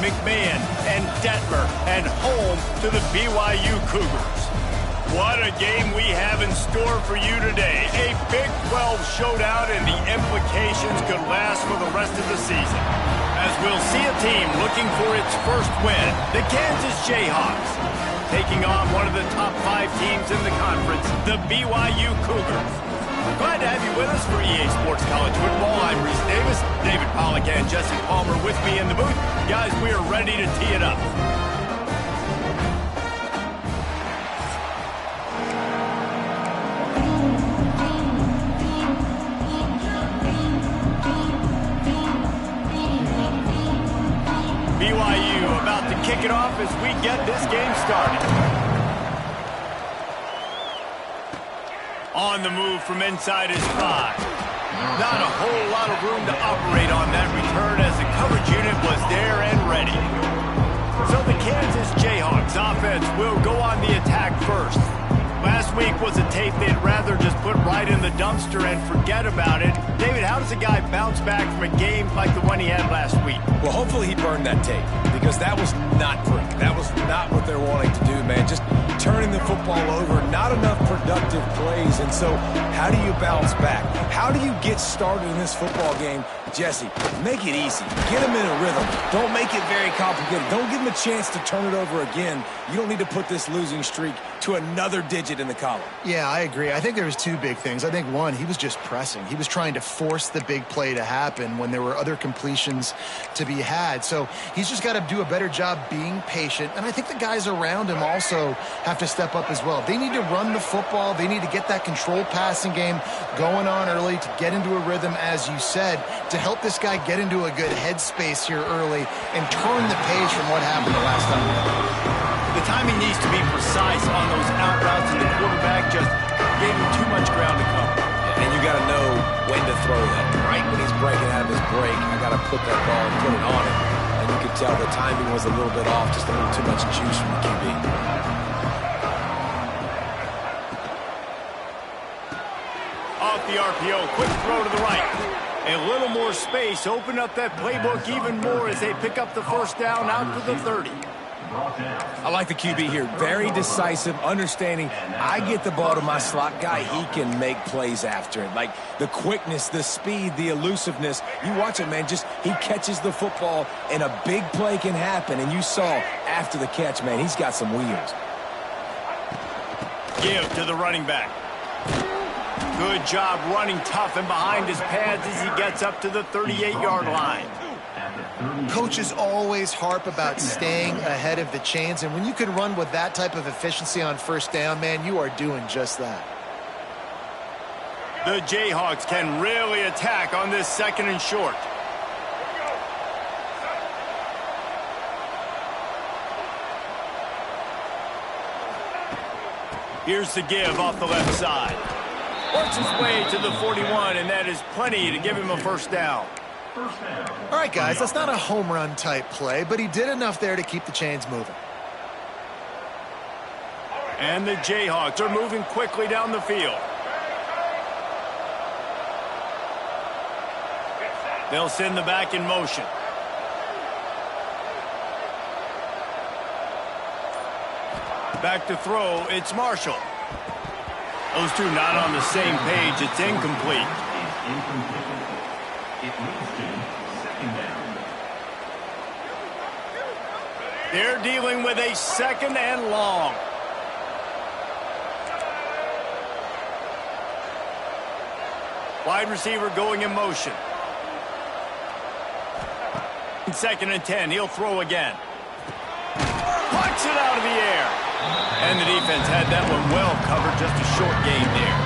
McMahon and Detmer and home to the BYU Cougars. What a game we have in store for you today. A Big 12 showdown, and the implications could last for the rest of the season. As we'll see a team looking for its first win, the Kansas Jayhawks, taking on one of the top 5 teams in the conference, the BYU Cougars. Glad to have you with us for EA Sports College Football. I'm Reese Davis, David Pollack and Jesse Palmer with me in the booth. Guys, we are ready to tee it up. BYU about to kick it off as we get this game started. On the move from inside his 5. Not a whole lot of room to operate on that return as the coverage unit was there and ready. So the Kansas Jayhawks offense will go on the attack first. Last week was a tape they'd rather just put right in the dumpster and forget about it. David, how does a guy bounce back from a game like the one he had last week? Well, hopefully he burned that tape, because that was not pretty. That was not what they're wanting to do, man. Just turning the football over, not enough productive plays. And so how do you bounce back? How do you get started in this football game? Jesse, make it easy. Get him in a rhythm. Don't make it very complicated. Don't give him a chance to turn it over again. You don't need to put this losing streak to another digit in the column. Yeah, I agree. I think there was 2 big things. I think one, he was just pressing. He was trying to force the big play to happen when there were other completions to be had. So he's just got to do a better job being patient. And I think the guys around him also have to step up as well. They need to run the football. They need to get that controlled passing game going on early to get into a rhythm, as you said, to help this guy get into a good headspace here early and turn the page from what happened the last time. The timing needs to be precise on those out routes, and the quarterback just gave him too much ground to cover. And you got to know when to throw that. Right when he's breaking out of his break, I got to put that ball and put it on him. And you could tell the timing was a little bit off, just a little too much juice from the QB. Off the RPO, quick throw to the right. A little more space, open up that playbook even more as they pick up the first down out to the 30. I like the QB here. Very decisive, understanding I get the ball to my slot guy, he can make plays after it. Like the quickness, the speed, the elusiveness. You watch it, man, just he catches the football and a big play can happen. And you saw after the catch, man, he's got some wheels. Give to the running back. Good job running tough and behind his pads as he gets up to the 38-yard line. Coaches always harp about staying ahead of the chains, and when you can run with that type of efficiency on first down, man, you are doing just that. The Jayhawks can really attack on this 2nd and short. Here's the give off the left side. Works his way to the 41, and that is plenty to give him a first down. All right, guys, that's not a home run type play, but he did enough there to keep the chains moving. And the Jayhawks are moving quickly down the field. They'll send the back in motion. Back to throw, it's Marshall. Those two not on the same page. It's incomplete. They're dealing with a 2nd and long. Wide receiver going in motion. 2nd and 10. He'll throw again. Punch it out of the air. And the defense had that one well covered. Just a short gain there.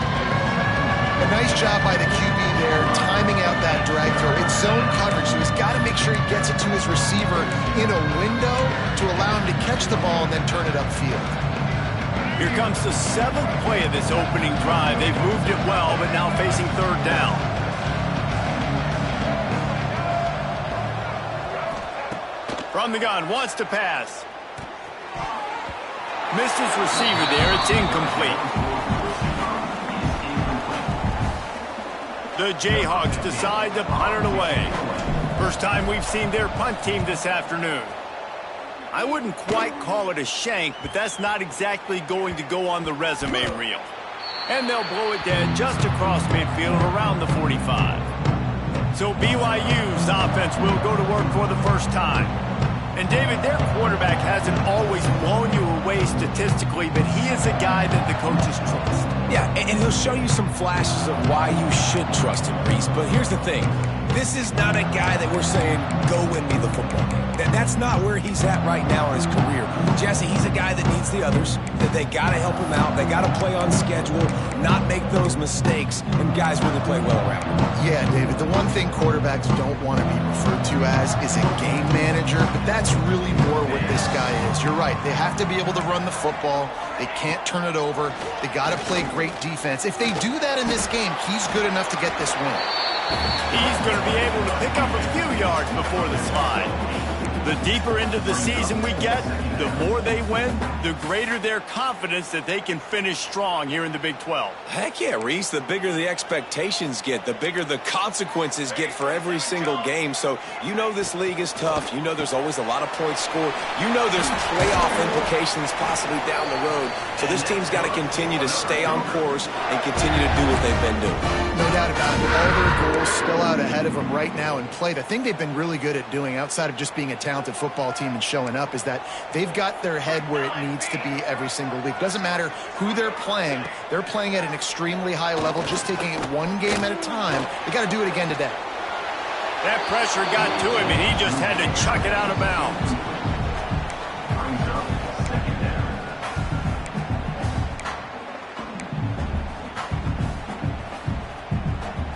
A nice job by the QB there, timing out that drag throw. It's zone coverage, so he's got to make sure he gets it to his receiver in a window to allow him to catch the ball and then turn it upfield. Here comes the 7th play of this opening drive. They've moved it well, but now facing 3rd down. From the gun, wants to pass. Missed his receiver there. It's incomplete. The Jayhawks decide to punt it away. First time we've seen their punt team this afternoon. I wouldn't quite call it a shank, but that's not exactly going to go on the resume reel. And they'll blow it dead just across midfield around the 45. So BYU's offense will go to work for the first time. And David, their quarterback hasn't always blown you away statistically, but he is a guy that the coaches trust. Yeah, and he'll show you some flashes of why you should trust him, Reese. But here's the thing. This is not a guy that we're saying, go win me the football game. That's not where he's at right now in his career. Jesse, he's a guy that needs the others. That they got to help him out. They got to play on schedule, not make those mistakes, and guys really play well around him. Yeah, David, the one thing quarterbacks don't want to be referred to as is a game manager, but that's really more what this guy is. You're right. They have to be able to run the football. They can't turn it over. They got to play great defense. If they do that in this game, he's good enough to get this win. He's going to be able to pick up a few yards before the slide. The deeper into the season we get, the more they win, the greater their confidence that they can finish strong here in the Big 12. Heck yeah, Reese. The bigger the expectations get, the bigger the consequences get for every single game. So you know this league is tough. You know there's always a lot of points scored. You know there's playoff implications possibly down the road. So this team's got to continue to stay on course and continue to do what they've been doing. No doubt about it. With all their goals still out ahead of them right now in play, the thing they've been really good at doing outside of just being a talented football team and showing up is that they've got their head where it needs to be every single week. Doesn't matter who they're playing at an extremely high level, just taking it one game at a time. They got to do it again today. That pressure got to him, and he just had to chuck it out of bounds.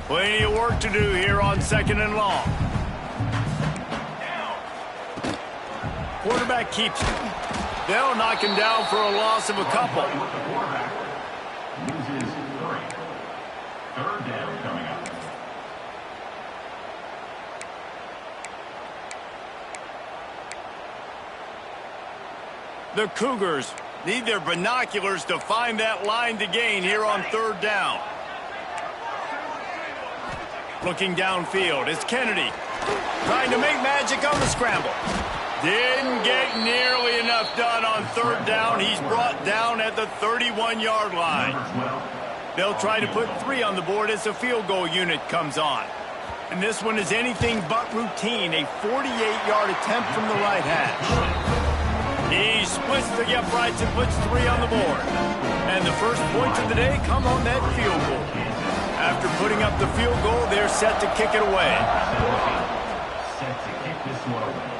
Plenty of work to do here on 2nd and long. Quarterback keeps it. They'll knock him down for a loss of a couple. Loses 3. 3rd down coming up. The Cougars need their binoculars to find that line to gain here on 3rd down. Looking downfield, it's Kennedy trying to make magic on the scramble. Didn't get nearly enough done on 3rd down. He's brought down at the 31-yard line. They'll try to put 3 on the board as the field goal unit comes on. And this one is anything but routine, a 48-yard attempt from the right hash. He splits the uprights and puts 3 on the board. And the first points of the day come on that field goal. After putting up the field goal, they're set to kick it away. Set to kick this one away.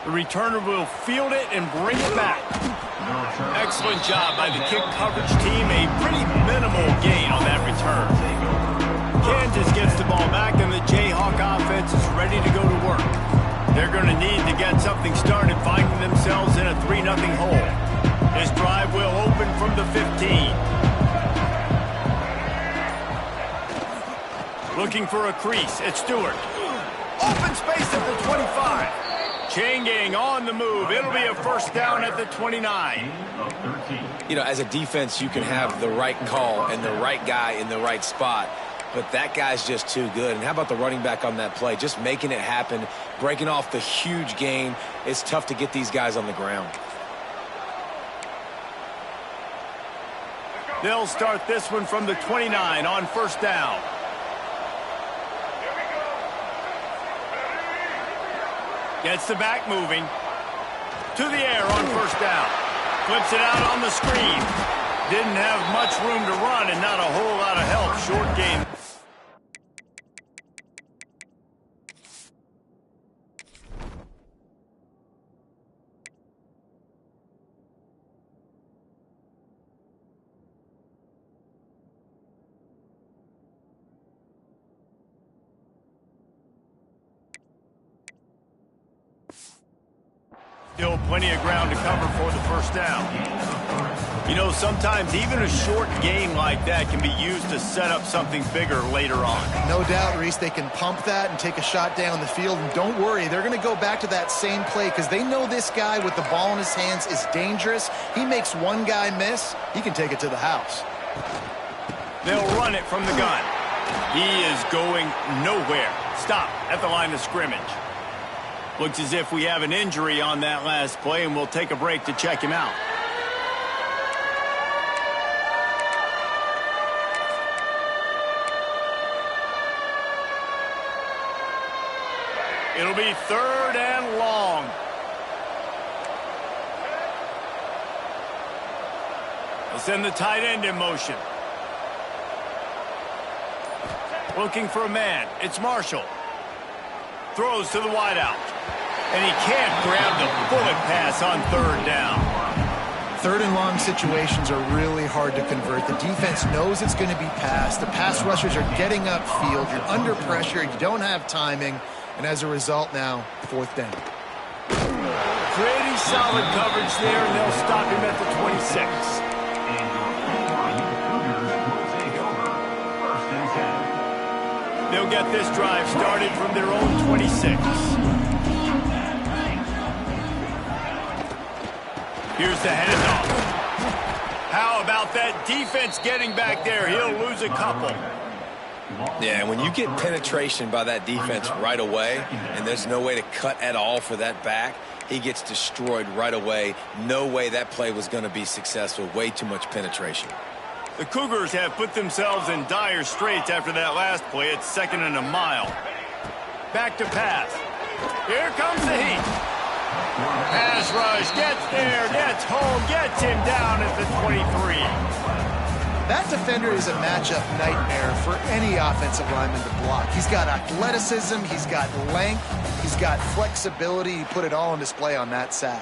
The returner will field it and bring it back. Excellent job by the kick coverage team. A pretty minimal gain on that return. Kansas gets the ball back, and the Jayhawk offense is ready to go to work. They're going to need to get something started, finding themselves in a 3-0 hole. This drive will open from the 15. Looking for a crease. It's Stewart. Open space at the 25. Chain gang on the move. It'll be a first down at the 29. You know, as a defense, you can have the right call and the right guy in the right spot, but that guy's just too good. And how about the running back on that play? Just making it happen, breaking off the huge gain. It's tough to get these guys on the ground. They'll start this one from the 29 on first down. Gets the back moving. To the air on first down. Flips it out on the screen. Didn't have much room to run and not a whole lot of help. Short gain. Still plenty of ground to cover for the first down. You know, sometimes even a short gain like that can be used to set up something bigger later on. No doubt, Reese, they can pump that and take a shot down the field. And don't worry, they're going to go back to that same play because they know this guy with the ball in his hands is dangerous. He makes one guy miss, he can take it to the house. They'll run it from the gun. He is going nowhere. Stop at the line of scrimmage. Looks as if we have an injury on that last play, and we'll take a break to check him out. It'll be 3rd and long. They'll send the tight end in motion. Looking for a man. It's Marshall. Throws to the wideout. And he can't grab the bullet pass on 3rd down. 3rd and long situations are really hard to convert. The defense knows it's going to be passed. The pass rushers are getting upfield. You're under pressure. You don't have timing. And as a result now, 4th down. Pretty solid coverage there, and they'll stop him at the 26. They'll get this drive started from their own 26. Here's the handoff. How about that defense getting back there? He'll lose a couple. Yeah, and when you get penetration by that defense right away, and there's no way to cut at all for that back, he gets destroyed right away. No way that play was going to be successful. Way too much penetration. The Cougars have put themselves in dire straits after that last play. It's 2nd and a mile. Back to pass. Here comes the heat. Pass rush, gets there, gets home, gets him down at the 23. That defender is a matchup nightmare for any offensive lineman to block. He's got athleticism, he's got length, he's got flexibility. He put it all on display on that sack.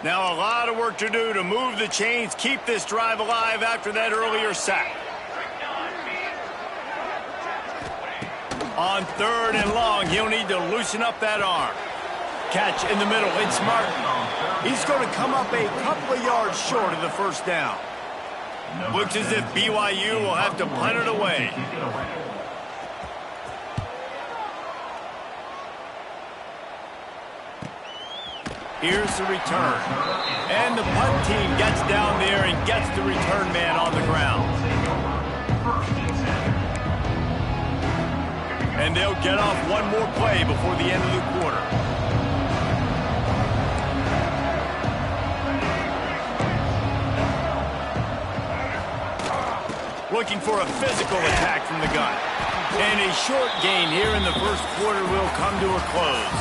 Now a lot of work to do to move the chains, keep this drive alive after that earlier sack. On 3rd and long, he'll need to loosen up that arm. Catch in the middle. It's Martin. He's going to come up a couple of yards short of the 1st down. Looks as if BYU will have to punt it away. Here's the return. And the punt team gets down there and gets the return man on the ground. And they'll get off one more play before the end of the quarter. Looking for a physical attack from the gun. And a short gain here in the 1st quarter will come to a close.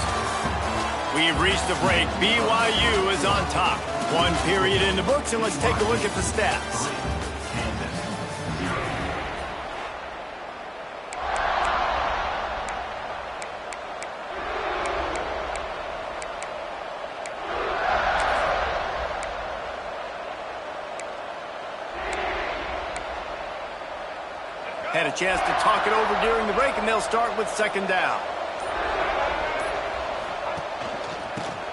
We've reached the break. BYU is on top. 1 period in the books, and let's take a look at the stats. Had a chance to talk it over during the break, and they'll start with 2nd down.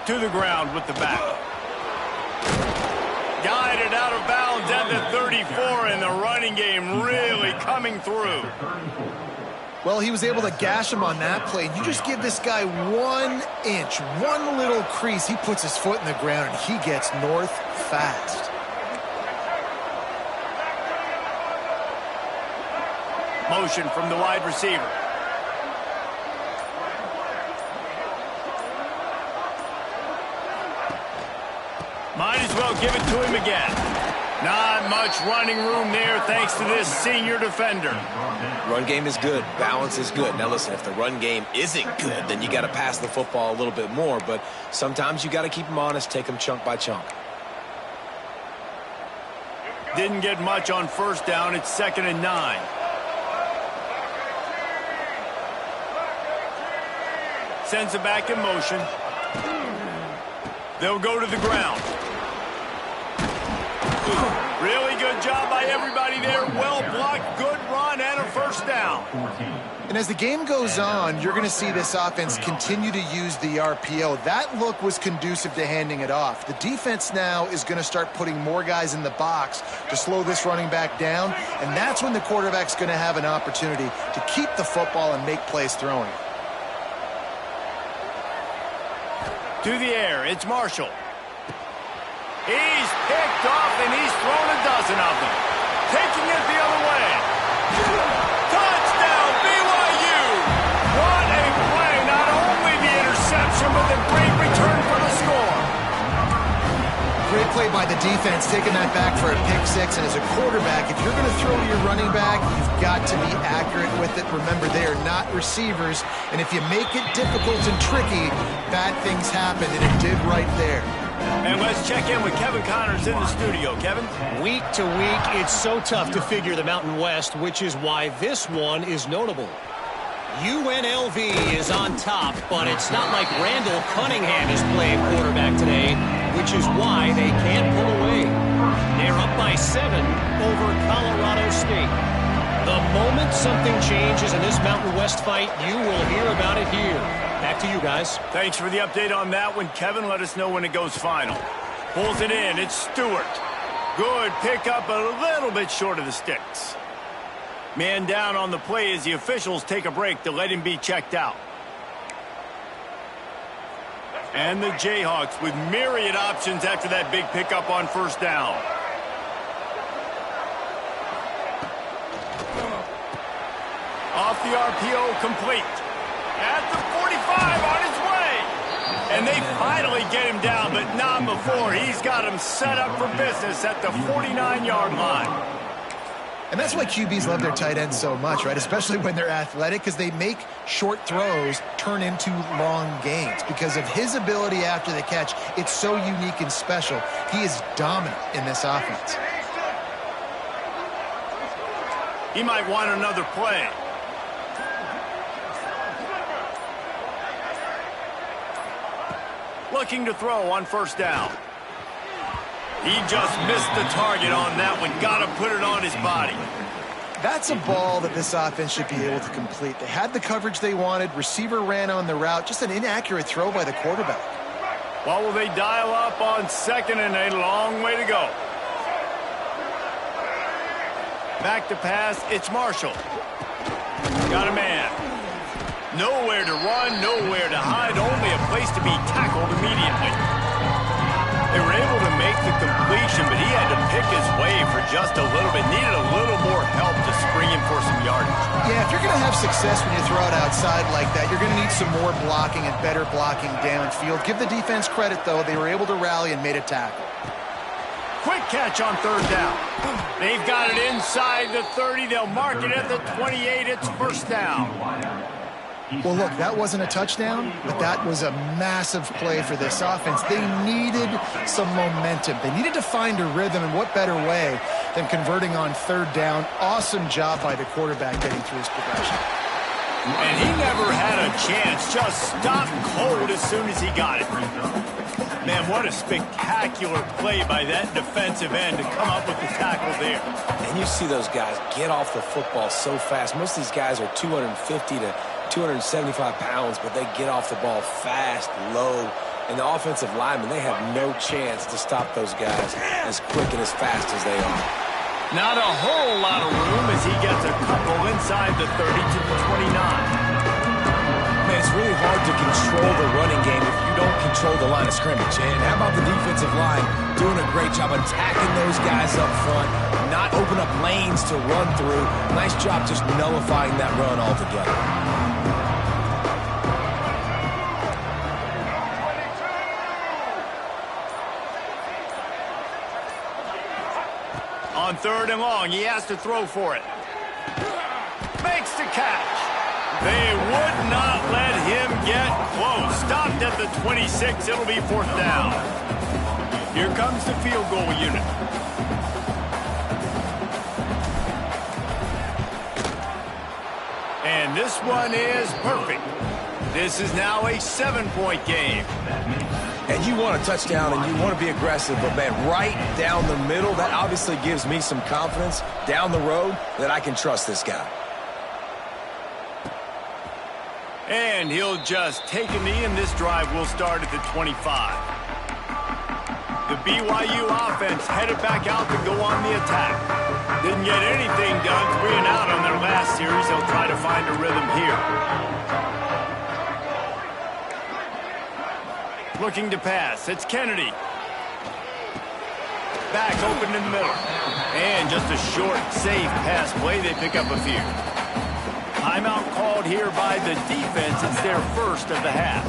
To the ground with the back. Guided out of bounds at the 34, and the running game really coming through. Well, he was able to gash him on that play. You just give this guy 1 inch, one little crease, he puts his foot in the ground, and he gets north fast. Motion from the wide receiver. Might as well give it to him again. Not much running room there thanks to this senior defender. Run game is good. Balance is good. Now listen, if the run game isn't good, then you got to pass the football a little bit more. But sometimes you got to keep them honest, take them chunk by chunk. Didn't get much on 1st down. It's 2nd and 9. Sends it back in motion. They'll go to the ground. Really good job by everybody there. Well blocked, good run, and a 1st down. And as the game goes on, you're going to see this offense continue to use the RPO. That look was conducive to handing it off. The defense now is going to start putting more guys in the box to slow this running back down, and that's when the quarterback's going to have an opportunity to keep the football and make plays throwing. To the air, it's Marshall. He's picked off, and he's thrown a dozen of them. Taking it the other way. Touchdown, by the defense, taking that back for a pick six. And as a quarterback, if you're going to throw to your running back, you've got to be accurate with it. Remember, they are not receivers. And if you make it difficult and tricky, bad things happen, and it did right there. And let's check in with Kevin Connors in the studio. Kevin? Week to week, it's so tough to figure the Mountain West, which is why this one is notable. UNLV is on top, but it's not like Randall Cunningham is playing quarterback today, which is why they can't pull away. They're up by 7 over Colorado State. The moment something changes in this Mountain West fight, you will hear about it here. Back to you guys. Thanks for the update on that one, Kevin. Let us know when it goes final. Pulls it in. It's Stewart. Good pickup, a little bit short of the sticks. Man down on the play as the officials take a break to let him be checked out. And the Jayhawks with myriad options after that big pickup on first down. Off the RPO, complete. At the 45, on his way. And they finally get him down, but not before. He's got him set up for business at the 49-yard line. And that's why QBs love their tight ends so much, right? Especially when they're athletic, because they make short throws turn into long gains. Because of his ability after the catch, it's so unique and special. He is dominant in this offense. He might want another play. Looking to throw on first down. He just missed the target on that one. Got to put it on his body. That's a ball that this offense should be able to complete. They had the coverage they wanted. Receiver ran on the route. Just an inaccurate throw by the quarterback. Well, will they dial up on second and a long way to go? Back to pass. It's Marshall. Got a man. Nowhere to run, nowhere to hide. Only a place to be tackled immediately. They were able to make the completion, but he had to pick his way for just a little bit. Needed a little more help to spring him for some yardage. Yeah, if you're going to have success when you throw it outside like that, you're going to need some more blocking and better blocking downfield. Give the defense credit, though. They were able to rally and made a tackle. Quick catch on third down. They've got it inside the 30. They'll mark it at the 28. It's first down. Well, look, that wasn't a touchdown, but that was a massive play for this offense. They needed some momentum. They needed to find a rhythm, and what better way than converting on third down. Awesome job by the quarterback getting through his progression. And he never had a chance. Just stopped cold as soon as he got it. Man, what a spectacular play by that defensive end to come up with the tackle there. And you see those guys get off the football so fast. Most of these guys are 250 to 275 pounds, but they get off the ball fast, low. And the offensive linemen, they have no chance to stop those guys as quick and as fast as they are. Not a whole lot of room as he gets a couple inside the 30 to the 29. Man, it's really hard to control the running game if you don't control the line of scrimmage. And how about the defensive line doing a great job attacking those guys up front, not open up lanes to run through. Nice job just nullifying that run altogether. On third and long, he has to throw for it. Makes the catch. They would not let him get close. Stopped at the 26. It'll be fourth down. Here comes the field goal unit. And this one is perfect. This is now a 7-point game. And you want a touchdown and you want to be aggressive, but man, right down the middle, that obviously gives me some confidence down the road that I can trust this guy. And he'll just take a knee, and this drive will start at the 25. The BYU offense headed back out to go on the attack. Didn't get anything done, 3 and out on their last series. They'll try to find a rhythm here. Looking to pass. It's Kennedy. Back open in the middle. And just a short, safe pass play. They pick up a few. Timeout called here by the defense. It's their first of the half.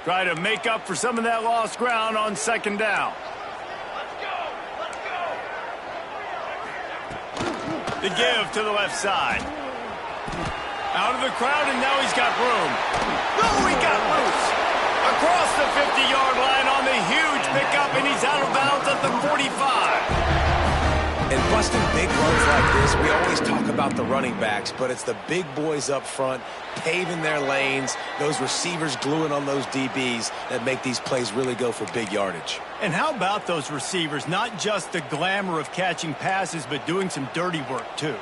Try to make up for some of that lost ground on second down. The give to the left side. Out of the crowd, and now he's got room. Oh, he got loose. Across the 50-yard line on the huge pickup, and he's out of bounds at the 45. And busting big runs like this, we always talk about the running backs, but it's the big boys up front, paving their lanes, those receivers gluing on those DBs that make these plays really go for big yardage. And how about those receivers? Not just the glamour of catching passes, but doing some dirty work, too.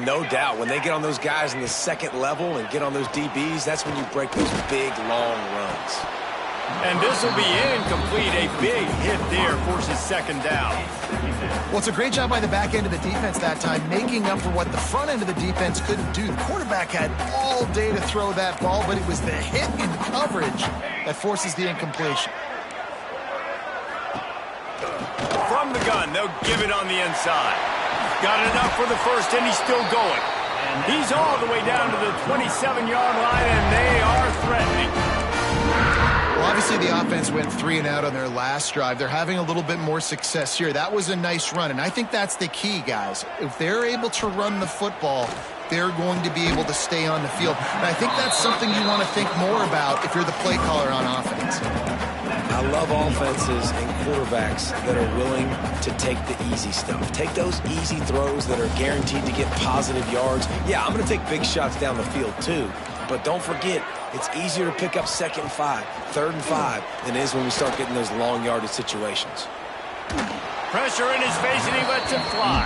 No doubt. When they get on those guys in the second level and get on those DBs, that's when you break those big, long runs. And this will be incomplete. A big hit there forces second down. Well, it's a great job by the back end of the defense that time, making up for what the front end of the defense couldn't do. The quarterback had all day to throw that ball, but it was the hit in coverage that forces the incompletion. From the gun, they'll give it on the inside. Got enough for the first, and he's still going. He's all the way down to the 27-yard line, and they are threatening. Well, obviously the offense went 3 and out on their last drive. They're having a little bit more success here. That was a nice run, and I think that's the key, guys. If they're able to run the football, they're going to be able to stay on the field. And I think that's something you want to think more about if you're the play caller on offense. I love offenses and quarterbacks that are willing to take the easy stuff. Take those easy throws that are guaranteed to get positive yards. Yeah, I'm going to take big shots down the field too. But don't forget, it's easier to pick up 2nd and 5, 3rd and 5 than it is when we start getting those long yardage situations. Pressure in his face, and he lets it fly.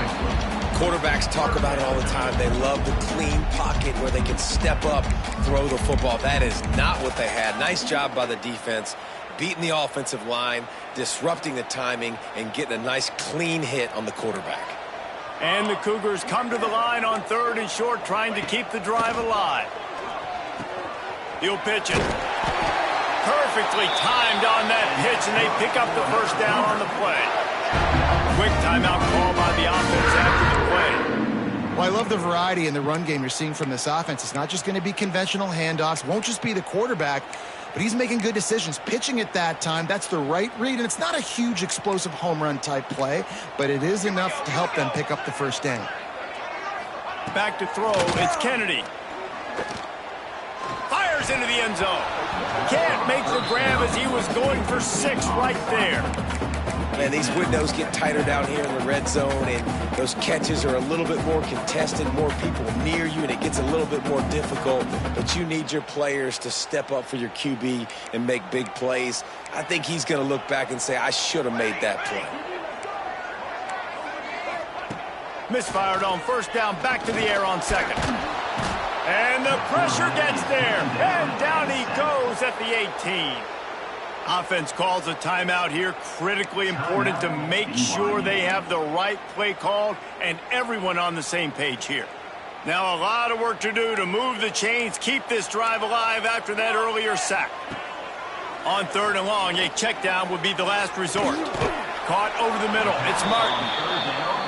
Quarterbacks talk about it all the time. They love the clean pocket where they can step up, throw the football. That is not what they had. Nice job by the defense, beating the offensive line, disrupting the timing, and getting a nice clean hit on the quarterback. And the Cougars come to the line on 3rd and short, trying to keep the drive alive. He'll pitch it. Perfectly timed on that pitch, and they pick up the first down on the play. Quick timeout call by the offense after the play. Well, I love the variety in the run game you're seeing from this offense. It's not just going to be conventional handoffs. Won't just be the quarterback, but he's making good decisions. Pitching at that time, that's the right read, and it's not a huge explosive home run type play, but it is enough to help them pick up the first down. Back to throw, it's Kennedy. Fires into the end zone. Can't make the grab as he was going for 6 right there. Man, these windows get tighter down here in the red zone, and those catches are a little bit more contested, more people near you, and it gets a little bit more difficult. But you need your players to step up for your QB and make big plays. I think he's going to look back and say, I should have made that play. Misfired on first down, back to the air on 2nd. And the pressure gets there, and down he goes at the 18. Offense calls a timeout here. Critically important to make sure they have the right play called and everyone on the same page here. Now a lot of work to do to move the chains, keep this drive alive after that earlier sack. On 3rd and long, a check down would be the last resort. Caught over the middle. It's Martin.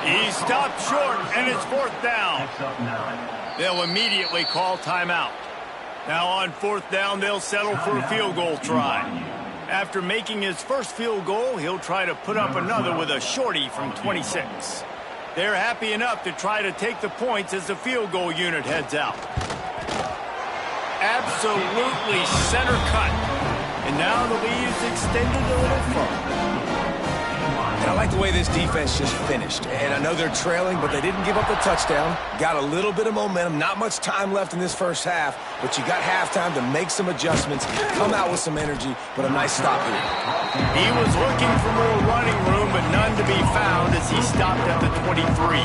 He stopped short, and it's 4th down. They'll immediately call timeout. Now on 4th down, they'll settle for a field goal try. After making his first field goal, he'll try to put up another with a shorty from 26. They're happy enough to try to take the points as the field goal unit heads out. Absolutely center cut. And now the lead is extended a little further. And I like the way this defense just finished. And I know they're trailing, but they didn't give up the touchdown. Got a little bit of momentum. Not much time left in this first half, but you got halftime to make some adjustments, come out with some energy, but a nice stop here. He was looking for more running room, but none to be found as he stopped at the 23.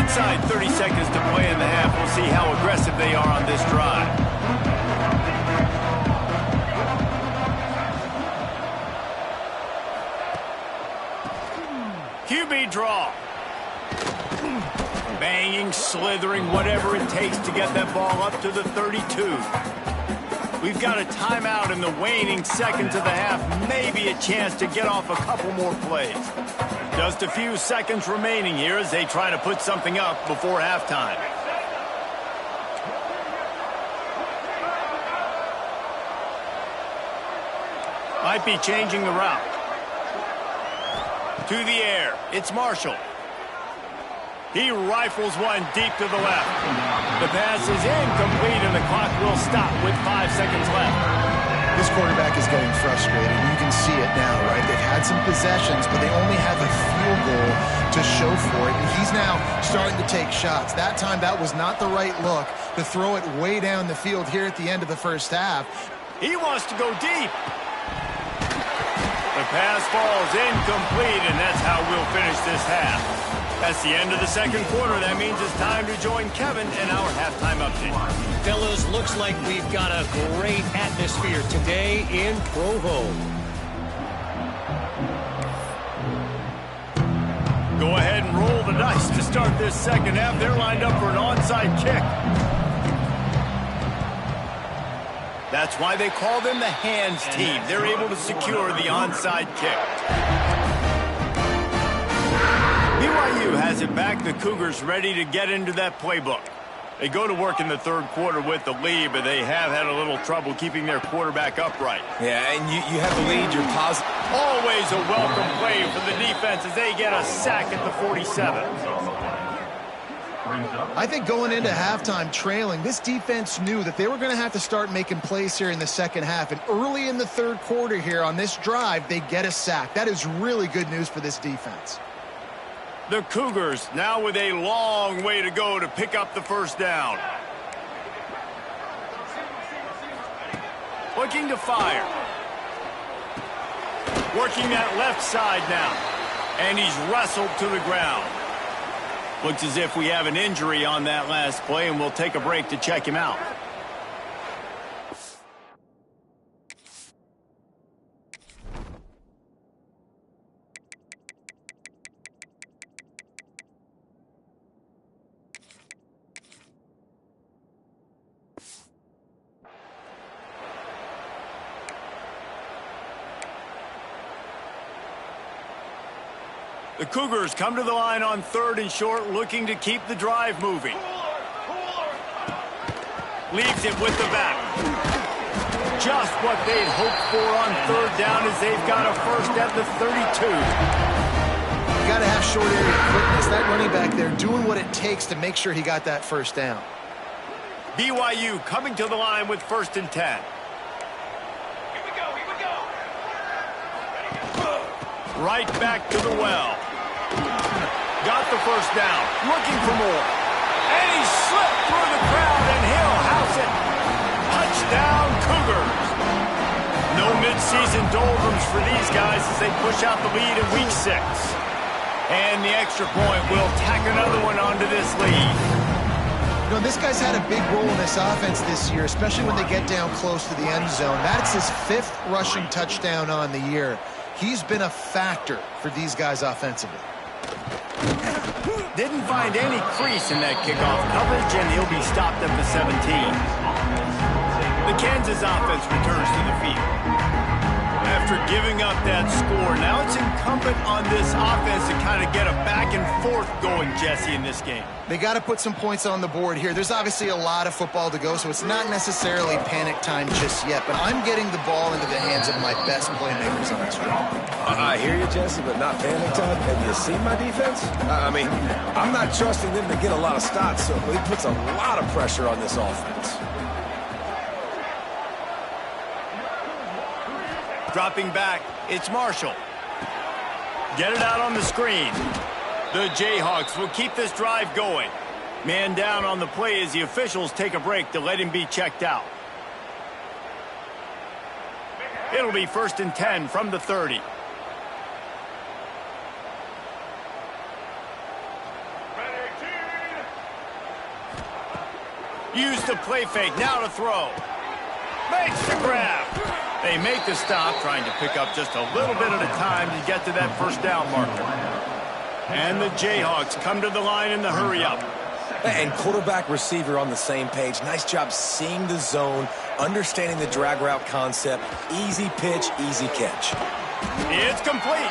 Inside 30 seconds to play in the half. We'll see how aggressive they are on this drive. QB draw. Banging, slithering, whatever it takes to get that ball up to the 32. We've got a timeout in the waning seconds of the half. Maybe a chance to get off a couple more plays. Just a few seconds remaining here as they try to put something up before halftime. Might be changing the route. To the air. It's Marshall. He rifles one deep to the left. The pass is incomplete, and the clock will stop with 5 seconds left. This quarterback is getting frustrated. You can see it now, right? They've had some possessions, but they only have a field goal to show for it. And he's now starting to take shots. That time, that was not the right look to throw it way down the field here at the end of the first half. He wants to go deep. The pass falls incomplete, and that's how we'll finish this half. That's the end of the second quarter. That means it's time to join Kevin in our halftime update. Fellas, looks like we've got a great atmosphere today in Provo. Go ahead and roll the dice to start this second half. They're lined up for an onside kick. That's why they call them the hands team. They're able to secure the onside kick. BYU has it back. The Cougars ready to get into that playbook. They go to work in the third quarter with the lead, but they have had a little trouble keeping their quarterback upright. Yeah, and you have the lead. You're positive. Always a welcome play for the defense as they get a sack at the 47. I think going into halftime trailing, this defense knew that they were going to have to start making plays here in the second half. And early in the third quarter here on this drive, they get a sack. That is really good news for this defense. The Cougars now with a long way to go to pick up the first down. Looking to fire. Working that left side now. And he's wrestled to the ground. Looks as if we have an injury on that last play, and we'll take a break to check him out. The Cougars come to the line on 3rd and short, looking to keep the drive moving. Leaves it with the back. Just what they'd hoped for on 3rd down as they've got a first at the 32. You got to have short area quickness. That running back there doing what it takes to make sure he got that first down. BYU coming to the line with 1st and 10. Right back to the well. Got the first down. Looking for more. And he slipped through the crowd, and he'll house it. Touchdown, Cougars. No midseason doldrums for these guys as they push out the lead in Week 6. And the extra point will tack another one onto this lead. You know, this guy's had a big role in this offense this year, especially when they get down close to the end zone. That's his 5th rushing touchdown on the year. He's been a factor for these guys offensively. Didn't find any crease in that kickoff coverage, and he'll be stopped at the 17. The Kansas offense returns to the field. After giving up that score, now it's incumbent on this offense to kind of get a back and forth going, Jesse, in this game. They got to put some points on the board here. There's obviously a lot of football to go, so it's not necessarily panic time just yet, but I'm getting the ball into the hands of my best playmakers on this drive. I hear you, Jesse, but not panic time. Have you seen my defense? I mean, I'm not trusting them to get a lot of stops, so it puts a lot of pressure on this offense. Dropping back, it's Marshall. Get it out on the screen. The Jayhawks will keep this drive going. Man down on the play as the officials take a break to let him be checked out. It'll be 1st and 10 from the 30. Use the play fake, now to throw. Makes the grab. They make the stop, trying to pick up just a little bit at a time to get to that first down marker. And the Jayhawks come to the line in the hurry-up. And quarterback receiver on the same page. Nice job seeing the zone, understanding the drag route concept. Easy pitch, easy catch. It's complete.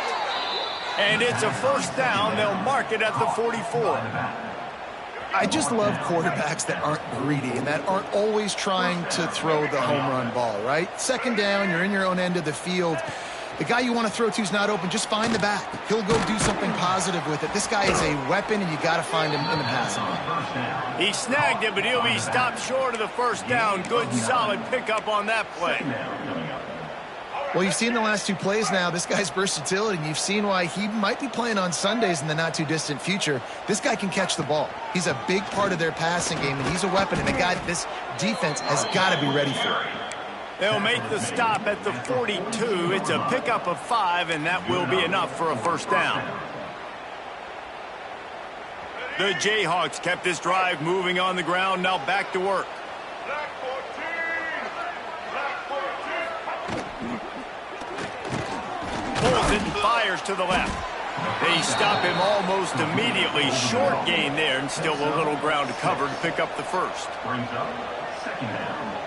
And it's a first down. They'll mark it at the 44. I just love quarterbacks that aren't greedy and that aren't always trying to throw the home run ball, right? Second down, you're in your own end of the field. The guy you want to throw to is not open. Just find the back. He'll go do something positive with it. This guy is a weapon, and you got to find him in the passing game. He snagged it, but he'll be stopped short of the first down. Good, solid pickup on that play. Well, you've seen the last two plays now. This guy's versatility, and you've seen why he might be playing on Sundays in the not-too-distant future. This guy can catch the ball. He's a big part of their passing game, and he's a weapon, and a guy this defense has got to be ready for. They'll make the stop at the 42. It's a pickup of 5, and that will be enough for a first down. The Jayhawks kept this drive moving on the ground. Now back to work. Pulls it and fires to the left. They stop him almost immediately. Short gain there, and still a little ground to cover to pick up the first. Brings up second down.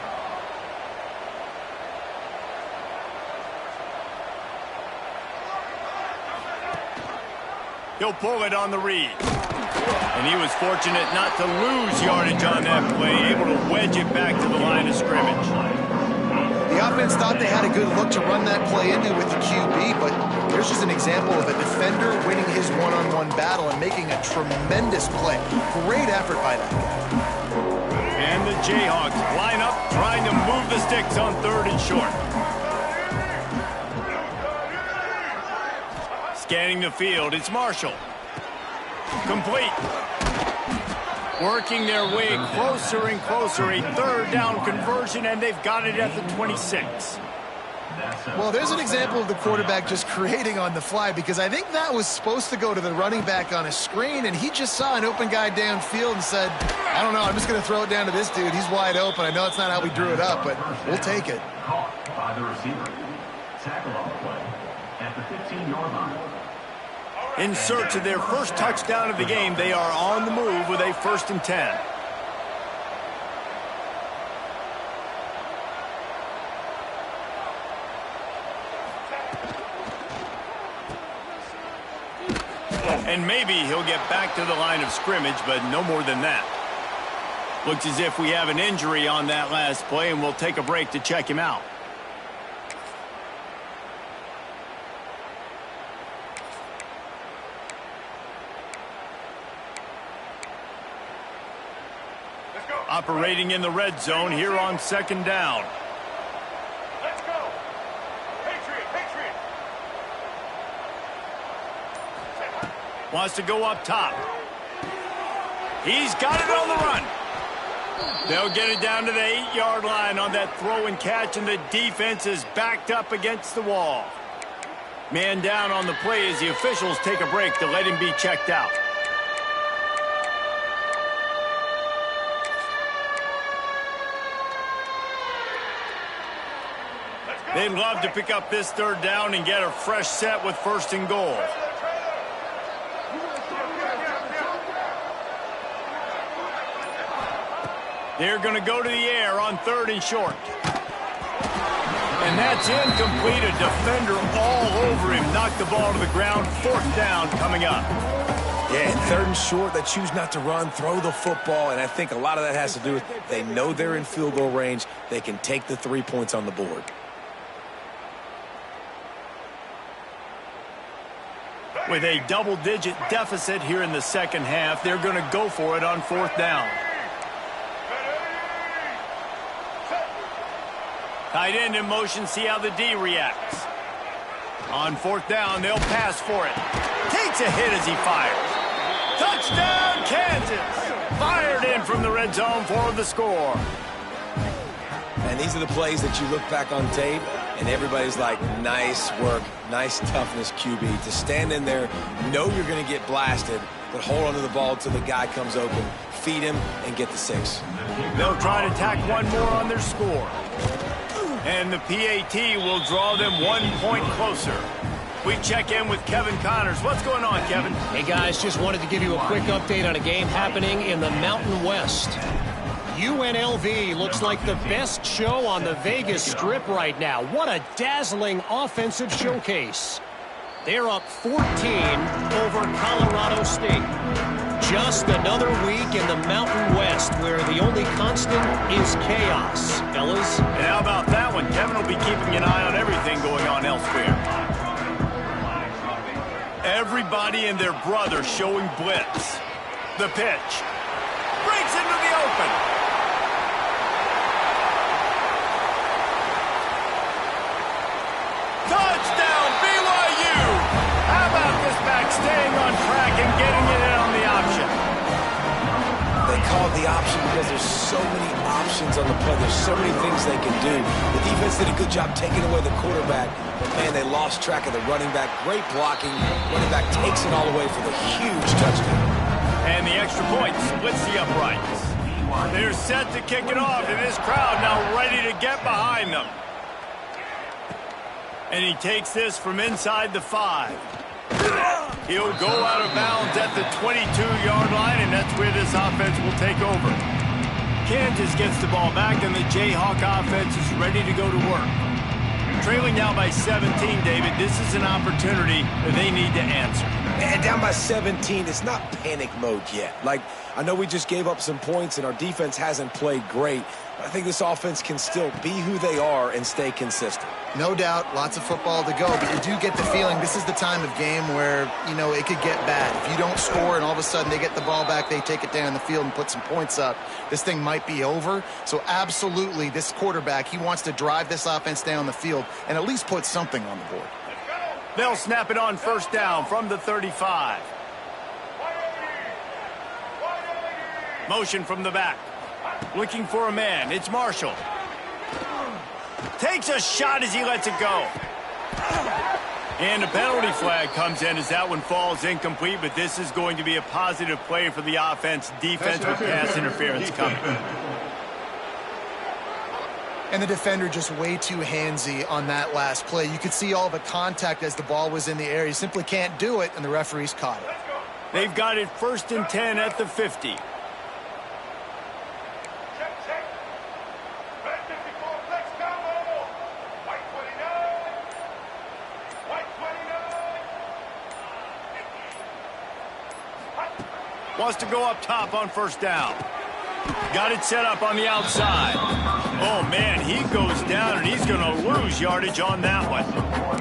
He'll pull it on the read. And he was fortunate not to lose yardage on that play, able to wedge it back to the line of scrimmage. The offense thought they had a good look to run that play into with the QB, but here's just an example of a defender winning his one-on-one battle and making a tremendous play. Great effort by that guy. And the Jayhawks line up, trying to move the sticks on 3rd and short. Scanning the field, it's Marshall. Complete. Working their way closer and closer. A 3rd down conversion, and they've got it at the 26. Well, there's an example of the quarterback just creating on the fly, because I think that was supposed to go to the running back on a screen, and he just saw an open guy downfield and said, I don't know, I'm just going to throw it down to this dude. He's wide open. I know it's not how we drew it up, but we'll take it. Caught by the receiver. Tackle on the play at the 15-yard line. In search of their first touchdown of the game, they are on the move with a 1st and 10. And maybe he'll get back to the line of scrimmage, but no more than that. Looks as if we have an injury on that last play, and we'll take a break to check him out. Operating in the red zone here on 2nd down. Let's go. Patriot, Patriot. Wants to go up top. He's got it on the run. They'll get it down to the 8-yard line on that throw and catch, and the defense is backed up against the wall. Man down on the play as the officials take a break to let him be checked out. They'd love to pick up this 3rd down and get a fresh set with 1st and goal. They're going to go to the air on 3rd and short. And that's incomplete. A defender all over him. Knocked the ball to the ground. 4th down coming up. Yeah, and 3rd and short, they choose not to run, throw the football, and I think a lot of that has to do with they know they're in field goal range. They can take the 3 points on the board. With a double-digit deficit here in the 2nd half, they're going to go for it on 4th down. Tight end in motion, see how the D reacts. On 4th down, they'll pass for it. Takes a hit as he fires. Touchdown, Kansas! Fired in from the red zone for the score. And these are the plays that you look back on tape, and everybody's like, nice work, nice toughness, QB. To stand in there, know you're going to get blasted, but hold on to the ball until the guy comes open, feed him, and get the 6. They'll try to tack one more on their score. And the PAT will draw them 1 point closer. We check in with Kevin Connors. What's going on, Kevin? Hey, guys, just wanted to give you a quick update on a game happening in the Mountain West. UNLV looks like the best show on the Vegas Strip right now. What a dazzling offensive showcase. They're up 14 over Colorado State. Just another week in the Mountain West where the only constant is chaos, fellas. And how about that one? Kevin will be keeping an eye on everything going on elsewhere. Everybody and their brother showing blitz. The pitch. Breaks into the open. Touchdown, BYU! How about this back staying on track and getting it in on the option? They call it the option because there's so many options on the play. There's so many things they can do. The defense did a good job taking away the quarterback. But, man, they lost track of the running back. Great blocking. Running back takes it all away for the huge touchdown. And the extra point splits the uprights. They're set to kick it off, and this crowd now ready to get behind them. And he takes this from inside the 5. He'll go out of bounds at the 22-yard line, and that's where this offense will take over. Kansas gets the ball back, and the Jayhawk offense is ready to go to work. Trailing now by 17, David, this is an opportunity that they need to answer. And down by 17, it's not panic mode yet. Like, I know we just gave up some points, and our defense hasn't played great. But I think this offense can still be who they are and stay consistent. No doubt, lots of football to go, but you do get the feeling this is the time of game where, it could get bad. If you don't score and all of a sudden they get the ball back, they take it down the field and put some points up, this thing might be over. So absolutely, this quarterback, he wants to drive this offense down the field and at least put something on the board. They'll snap it on first down from the 35. Motion from the back. Looking for a man. It's Marshall. Takes a shot as he lets it go. And a penalty flag comes in as that one falls incomplete, but this is going to be a positive play for the offense. Defense with pass interference coming. And the defender just way too handsy on that last play. You could see all the contact as the ball was in the air. You simply can't do it, and the referees caught it. They've got it 1st and 10 at the 50. Wants to go up top on first down. Got it set up on the outside. Oh, man, he goes down, and he's going to lose yardage on that one.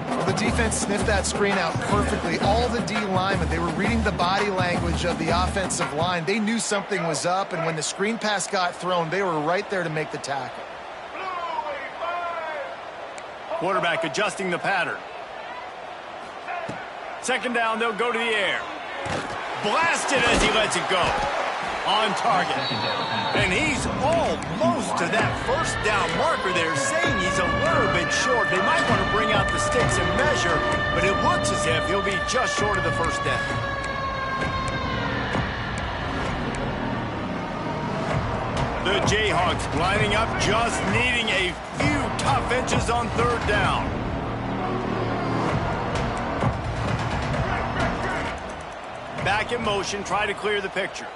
Well, the defense sniffed that screen out perfectly. All the D linemen, they were reading the body language of the offensive line. They knew something was up, and when the screen pass got thrown, they were right there to make the tackle. Quarterback adjusting the pattern. 2nd down, they'll go to the air. Blasted as he lets it go. On target. And he's almost to that first down marker there, saying he's a little bit short. They might want to bring out the sticks and measure, but it looks as if he'll be just short of the first down. The Jayhawks lining up, just needing a few tough inches on 3rd down. Back in motion, try to clear the picture.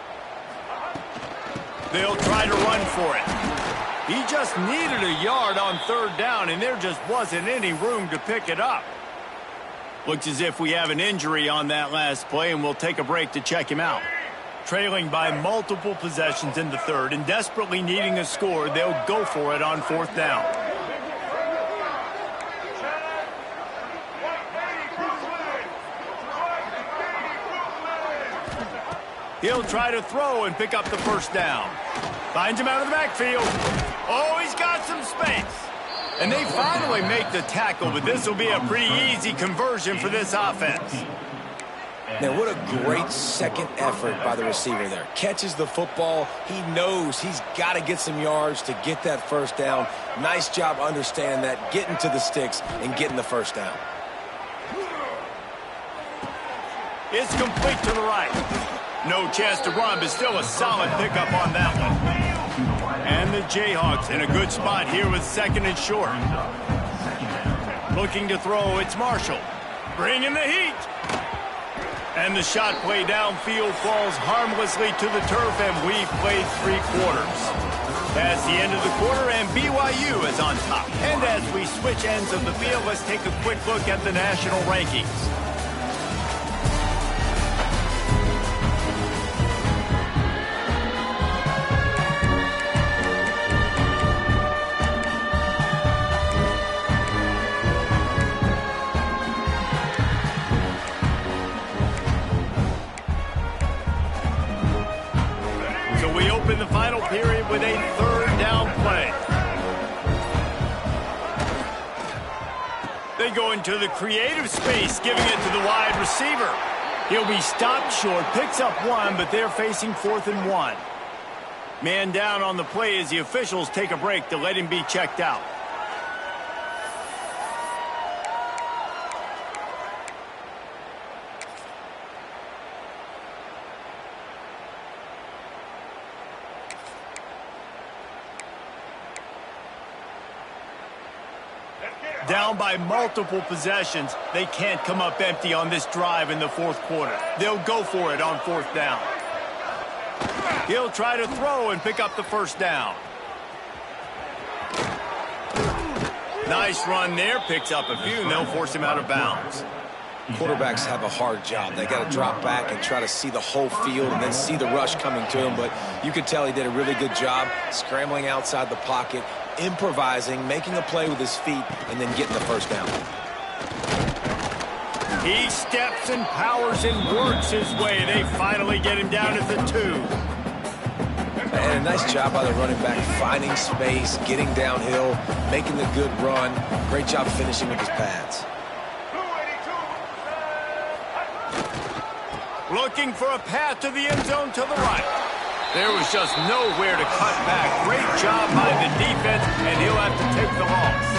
They'll try to run for it. He just needed a yard on 3rd down, and there just wasn't any room to pick it up. Looks as if we have an injury on that last play, and we'll take a break to check him out. Trailing by multiple possessions in the 3rd and desperately needing a score, they'll go for it on 4th down. He'll try to throw and pick up the first down. Finds him out of the backfield. Oh, he's got some space. And they finally make the tackle, but this will be a pretty easy conversion for this offense. Now, what a great second effort by the receiver there. Catches the football. He knows he's got to get some yards to get that first down. Nice job understanding that, getting to the sticks and getting the first down. It's complete to the right. No chance to run, but still a solid pickup on that one. And the Jayhawks in a good spot here with 2nd and short. Looking to throw, it's Marshall. Bringing the heat. And the shot play downfield falls harmlessly to the turf, and we've played 3 quarters. That's the end of the quarter, and BYU is on top. And as we switch ends of the field, let's take a quick look at the national rankings. final period with a third down play. They go into the creative space, giving it to the wide receiver. He'll be stopped short, picks up one, but they're facing 4th and 1. Man down on the play as the officials take a break to let him be checked out. Down by multiple possessions, they can't come up empty on this drive in the 4th quarter. They'll go for it on 4th down. He'll try to throw and pick up the first down. Nice run there, picks up a few, and they'll force him out of bounds. Quarterbacks have a hard job. They got to drop back and try to see the whole field and then see the rush coming to him. But you could tell he did a really good job scrambling outside the pocket, improvising, making a play with his feet, and then getting the first down. He steps and powers and works his way. They finally get him down at the 2. And a nice job by the running back, finding space, getting downhill, making the good run. Great job finishing with his pads. Looking for a path to the end zone to the right. There was just nowhere to cut back. Great job by the defense, and he'll have to take the loss.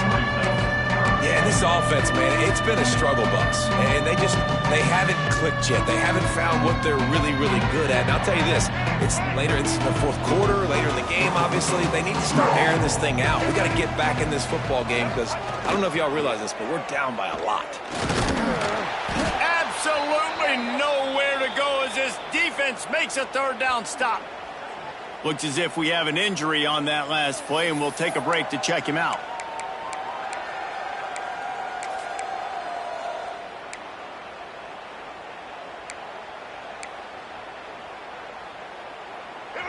Yeah, this offense, man, it's been a struggle bus. And they haven't clicked yet. They haven't found what they're really, really good at. And I'll tell you this, it's in the 4th quarter, later in the game, obviously. They need to start airing this thing out. We got to get back in this football game because I don't know if y'all realize this, but we're down by a lot. Absolutely nowhere to go as this defense makes a 3rd down stop. Looks as if we have an injury on that last play, and we'll take a break to check him out.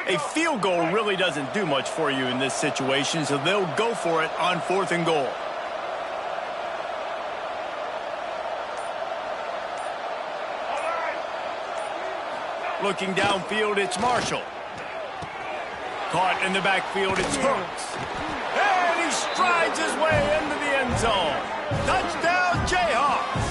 A field goal really doesn't do much for you in this situation, so they'll go for it on 4th and goal. Looking downfield, it's Marshall. Caught in the backfield, it's Hurts. And he strides his way into the end zone. Touchdown, Jayhawks.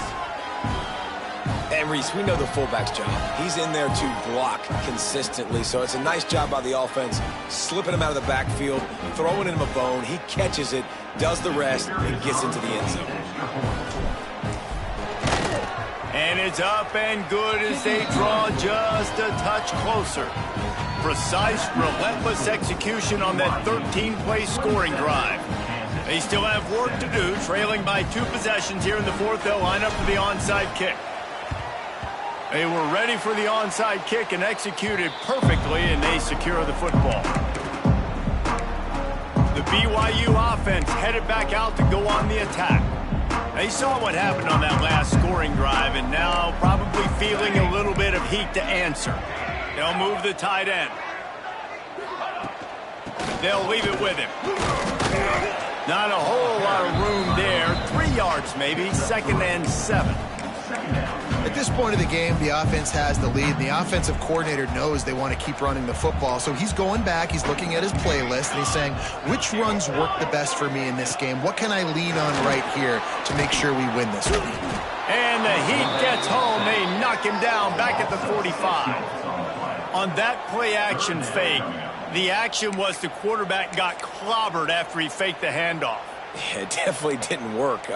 And Reese, we know the fullback's job. He's in there to block consistently, so it's a nice job by the offense, slipping him out of the backfield, throwing him a bone. He catches it, does the rest, and gets into the end zone. And it's up and good as they draw just a touch closer. Precise, relentless execution on that 13-play scoring drive. They still have work to do, trailing by 2 possessions here in the 4th. They'll line up for the onside kick. They were ready for the onside kick and executed perfectly, and they secure the football. The BYU offense headed back out to go on the attack. They saw what happened on that last scoring drive, and now probably feeling a little bit of heat to answer. They'll move the tight end. They'll leave it with him. Not a whole lot of room there. 3 yards maybe, 2nd and 7. At this point of the game, the offense has the lead. The offensive coordinator knows they want to keep running the football. So he's going back, he's looking at his playlist, and he's saying, which runs work the best for me in this game? What can I lean on right here to make sure we win this one? And the heat gets home. They knock him down back at the 45. On that play-action fake, the action was the quarterback got clobbered after he faked the handoff. Yeah, it definitely didn't work.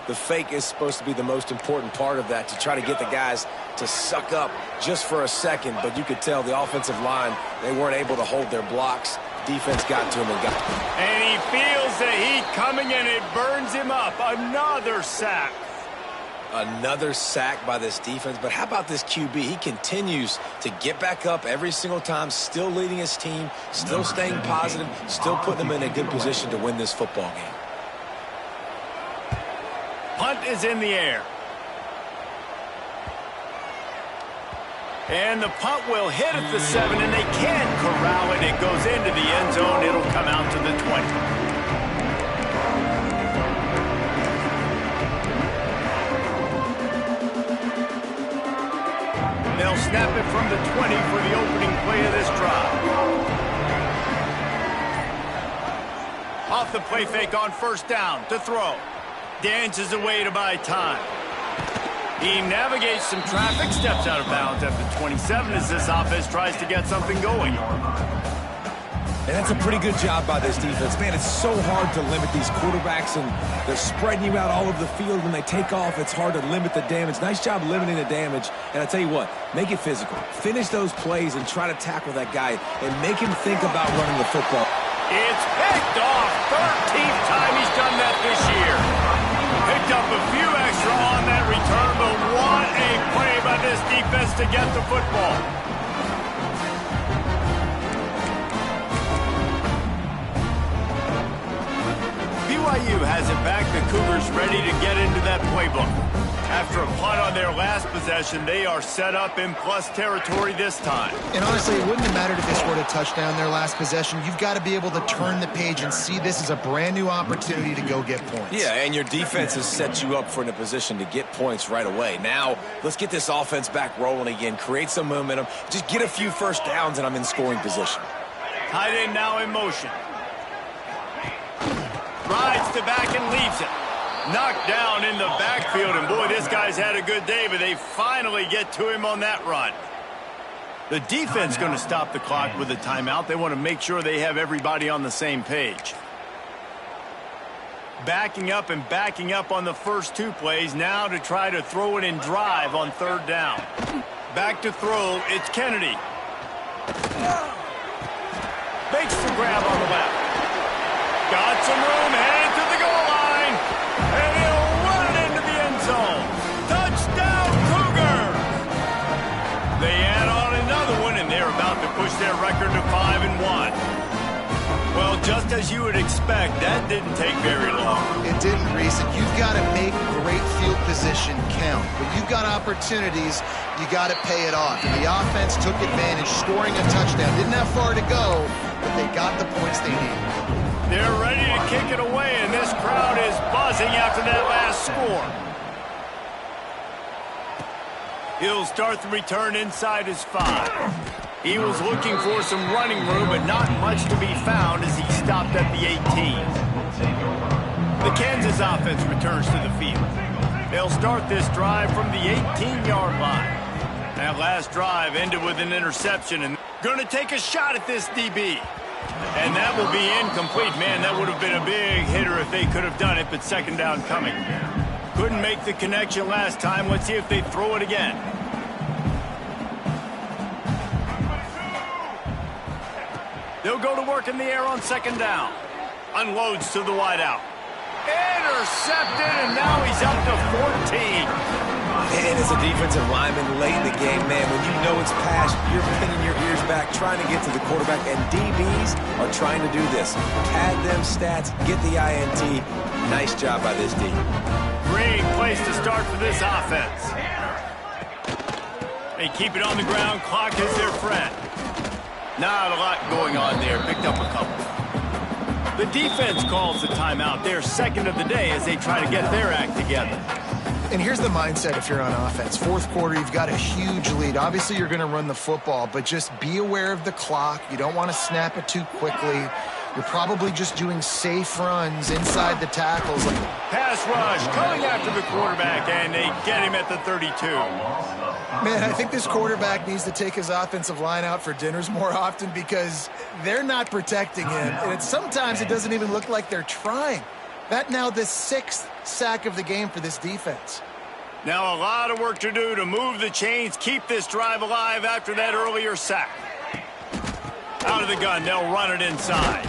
The fake is supposed to be the most important part of that, to try to get the guys to suck up just for a second. But you could tell the offensive line, they weren't able to hold their blocks. Defense got to him and got to him. And he feels the heat coming, and it burns him up. Another sack. Another sack by this defense. But how about this QB? He continues to get back up every single time, still leading his team, still staying positive, still putting them in a good position to win this football game. Punt is in the air. And the punt will hit at the 7, and they can't corral it. It goes into the end zone. It'll come out to the 20. They'll snap it from the 20 for the opening play of this drive. Off the play fake on first down to throw. Dances away to buy time. He navigates some traffic, steps out of bounds at the 27 as this offense tries to get something going. And that's a pretty good job by this defense. Man, it's so hard to limit these quarterbacks, and they're spreading you out all over the field. When they take off, it's hard to limit the damage. Nice job limiting the damage. And I tell you what, make it physical. Finish those plays and try to tackle that guy and make him think about running the football. It's picked off. 13th time he's done that this year. Picked up a few extra on that return, but what a play by this defense to get the football. BYU has it back. The Cougars ready to get into that playbook. After a punt on their last possession, they are set up in plus territory this time. And honestly, it wouldn't have mattered if they scored a touchdown their last possession. You've got to be able to turn the page and see this as a brand new opportunity to go get points. Yeah, and your defense has set you up for in a position to get points right away. Now, let's get this offense back rolling again, create some momentum, just get a few first downs, and I'm in scoring position. Tight end now in motion. Rides to back and leaves it. Knocked down in the backfield, and boy, this guy's had a good day, but they finally get to him on that run. The defense going to stop the clock with a timeout. They want to make sure they have everybody on the same page. Backing up and backing up on the first two plays, now to try to throw it and drive on third down. Back to throw, it's Kennedy. Makes the grab on the left. Got some room, headed to the goal line, and he'll run it into the end zone. Touchdown, Cougars! They add on another one, and they're about to push their record to 5-1. Well, just as you would expect, that didn't take very long. It didn't, Reese, and you've got to make great field position count. When you've got opportunities, you got to pay it off. And the offense took advantage, scoring a touchdown. Didn't have far to go, but they got the points they needed. They're ready to kick it away, and this crowd is buzzing after that last score. He'll start the return inside his 5. He was looking for some running room, but not much to be found as he stopped at the 18. The Kansas offense returns to the field. They'll start this drive from the 18-yard line. That last drive ended with an interception, and going to take a shot at this DB. And that will be incomplete. Man, that would have been a big hitter if they could have done it, but second down coming. Couldn't make the connection last time. Let's see if they throw it again. They'll go to work in the air on second down. Unloads to the wideout. Intercepted, and now he's up to 14. And as a defensive lineman late in the game, man, when you know it's past, you're pinning your ears back, trying to get to the quarterback, and DBs are trying to do this. Pad them stats, get the INT. Nice job by this D. Great place to start for this offense. They keep it on the ground. Clock is their friend. Not a lot going on there. Picked up a couple. The defense calls the timeout. They're second of the day as they try to get their act together. And here's the mindset if you're on offense. Fourth quarter, you've got a huge lead. Obviously, you're going to run the football, but just be aware of the clock. You don't want to snap it too quickly. You're probably just doing safe runs inside the tackles. Pass rush coming after the quarterback, and they get him at the 32. Man, I think this quarterback needs to take his offensive line out for dinners more often because they're not protecting him. And sometimes it doesn't even look like they're trying. That now the 6th sack of the game for this defense. Now a lot of work to do to move the chains, keep this drive alive after that earlier sack. Out of the gun, they'll run it inside.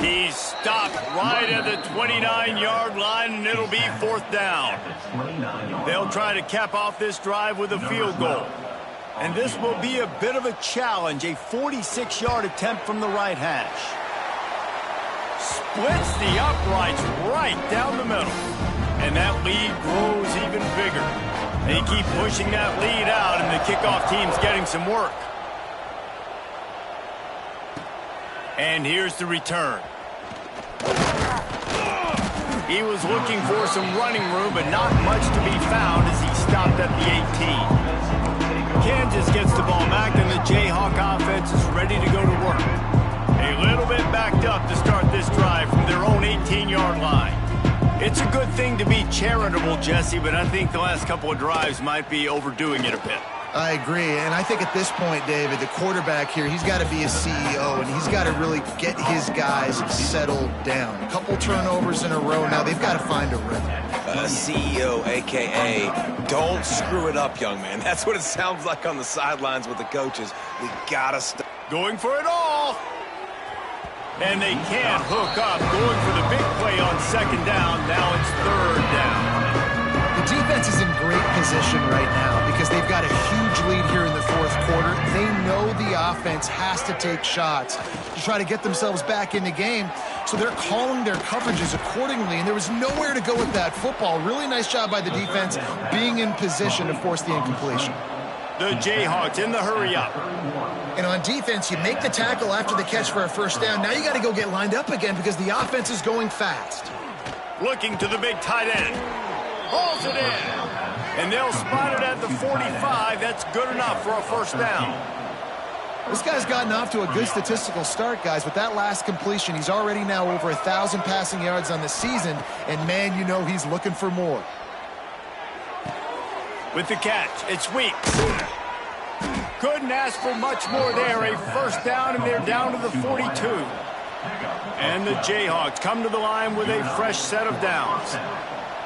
He's stopped right at the 29-yard line, and it'll be fourth down. They'll try to cap off this drive with a field goal. And this will be a bit of a challenge, a 46-yard attempt from the right hash. Splits the uprights right down the middle. And that lead grows even bigger. They keep pushing that lead out, and the kickoff team's getting some work. And here's the return. He was looking for some running room, but not much to be found as he stopped at the 18. Kansas gets the ball back, and the Jayhawk offense is ready to go to work. A little bit backed up to start this drive from their own 18-yard line. It's a good thing to be charitable, Jesse, but I think the last couple of drives might be overdoing it a bit. I agree, and I think at this point, David, the quarterback here, he's got to be a CEO, and he's got to really get his guys settled down. A couple turnovers in a row now. They've got to find a rhythm. CEO, a.k.a. don't screw it up, young man. That's what it sounds like on the sidelines with the coaches. We got to stop. Going for it all. And they can't hook up. Going for the big play on second down. Now it's third down. The defense is in great position right now because they've got a huge lead here in the fourth quarter. They know the offense has to take shots to try to get themselves back in the game, so they're calling their coverages accordingly, and there was nowhere to go with that football. Really nice job by the defense being in position to force the incompletion. The Jayhawks in the hurry up. And on defense, you make the tackle after the catch for a first down. Now you got to go get lined up again because the offense is going fast. Looking to the big tight end. Hauls it in. And they'll spot it at the 45. That's good enough for a first down. This guy's gotten off to a good statistical start, guys. With that last completion, he's already now over 1,000 passing yards on the season. And, man, you know he's looking for more. With the catch, it's Weeks. Couldn't ask for much more there. A first down, and they're down to the 42. And the Jayhawks come to the line with a fresh set of downs.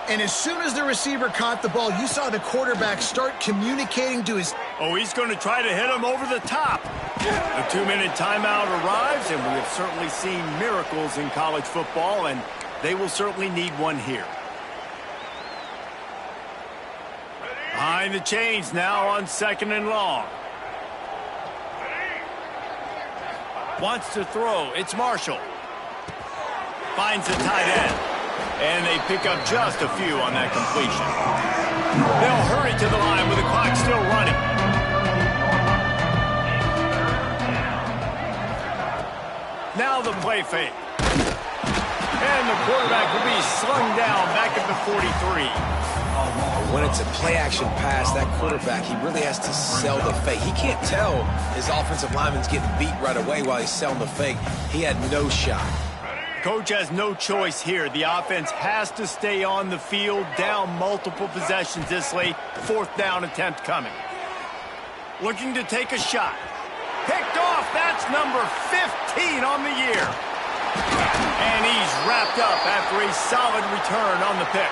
And as soon as the receiver caught the ball, you saw the quarterback start communicating to his... Oh, he's going to try to hit him over the top. The 2-minute timeout arrives, and we have certainly seen miracles in college football, and they will certainly need one here. Behind the chains now on second and long. Wants to throw. It's Marshall. Finds the tight end. And they pick up just a few on that completion. They'll hurry to the line with the clock still running. Now the play fake. And the quarterback will be slung down back at the 43. When it's a play-action pass, that quarterback, he really has to sell the fake. He can't tell his offensive lineman's getting beat right away while he's selling the fake. He had no shot. Coach has no choice here. The offense has to stay on the field, down multiple possessions this late. Fourth down attempt coming. Looking to take a shot. Picked off. That's number 15 on the year. And he's wrapped up after a solid return on the pick.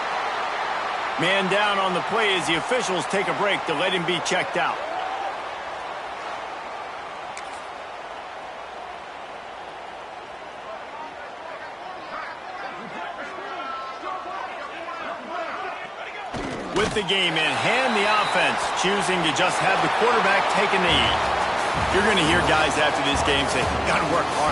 Man down on the play as the officials take a break to let him be checked out. With the game in hand, the offense choosing to just have the quarterback take a knee. You're going to hear guys after this game say, got to work hard.